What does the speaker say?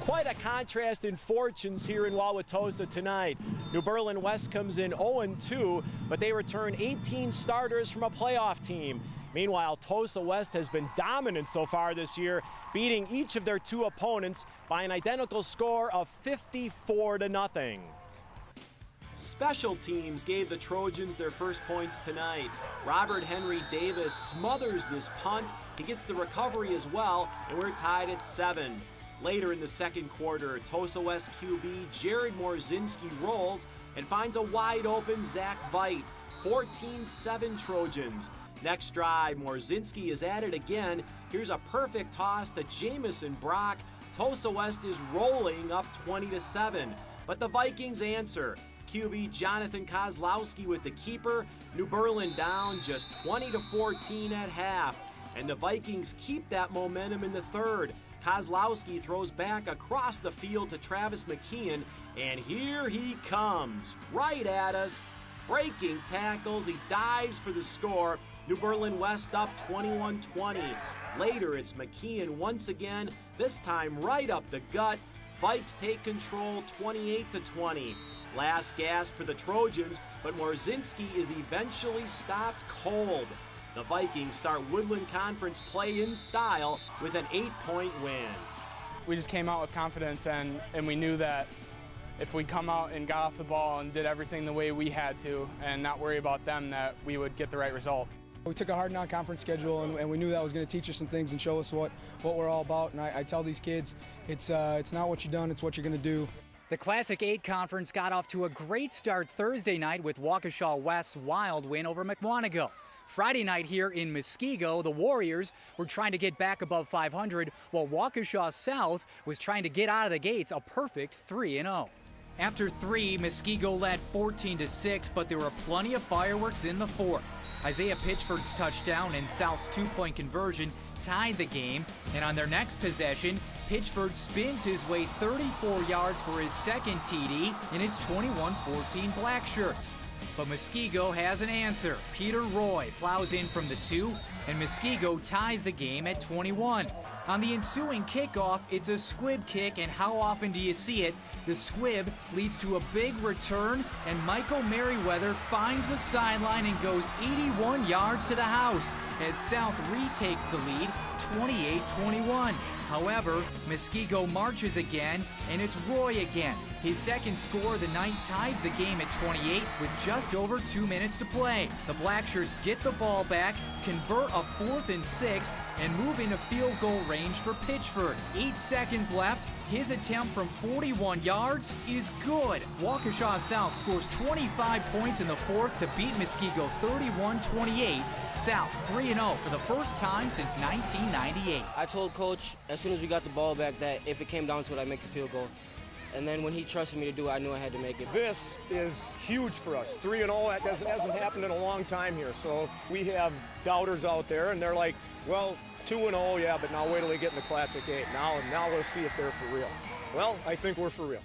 Quite a contrast in fortunes here in Wauwatosa tonight. New Berlin West comes in 0-2, but they return 18 starters from a playoff team. Meanwhile, Tosa West has been dominant so far this year, beating each of their two opponents by an identical score of 54-0. Special teams gave the Trojans their first points tonight. Robert Henry Davis smothers this punt. He gets the recovery as well, and we're tied at 7. Later in the second quarter, Tosa West QB Jared Morzinski rolls and finds a wide-open Zach Veit. 14-7 Trojans. Next drive, Morzinski is at it again. Here's a perfect toss to Jamison Brock. Tosa West is rolling up 20-7. But the Vikings answer. QB Jonathan Kozlowski with the keeper. New Berlin down just 20-14 at half. And the Vikings keep that momentum in the third. Kozlowski throws back across the field to Travis McKeon, and here he comes, right at us. Breaking tackles, he dives for the score. New Berlin West up 21-20. Later, it's McKeon once again, this time right up the gut. Vikes take control 28-20. Last gasp for the Trojans, but Morzinski is eventually stopped cold. The Vikings start Woodland Conference play in style with an 8-point win. We just came out with confidence, and we knew that if we come out and got off the ball and did everything the way we had to and not worry about them, that we would get the right result. We took a hard non-conference schedule, and we knew that was going to teach us some things and show us what we're all about. And I tell these kids, it's not what you've done, it's what you're going to do. The Classic 8 Conference got off to a great start Thursday night with Waukesha West's wild win over Mukwonago. Friday night here in Muskego, the Warriors were trying to get back above 500, while Waukesha South was trying to get out of the gates a perfect 3-0. After 3, Muskego led 14-6, but there were plenty of fireworks in the fourth. Isaiah Pitchford's touchdown and South's 2-point conversion tied the game, and on their next possession, Pitchford spins his way 34 yards for his second TD, and it's 21-14 Blackshirts. But Muskego has an answer. Peter Roy plows in from the 2, and Muskego ties the game at 21. On the ensuing kickoff, it's a squib kick, and how often do you see it? The squib leads to a big return, and Michael Merriweather finds the sideline and goes 81 yards to the house as South retakes the lead 28-21. However, Muskego marches again, and it's Roy again. His second score of the night ties the game at 28 with just over 2 minutes to play. The Blackshirts get the ball back, convert a 4th and 6, and move into field goal range for Pitchford. 8 seconds left. His attempt from 41 yards is good. Waukesha South scores 25 points in the fourth to beat Muskego 31-28. South 3-0 for the first time since 1998. I told Coach as soon as we got the ball back that if it came down to it, I'd make the field goal. And then when he trusted me to do it, I knew I had to make it. This is huge for us. 3-0, that hasn't happened in a long time here. So we have doubters out there, and they're like, well, 2-0, yeah, but now wait till they get in the Classic 8. Now we'll see if they're for real. Well, I think we're for real.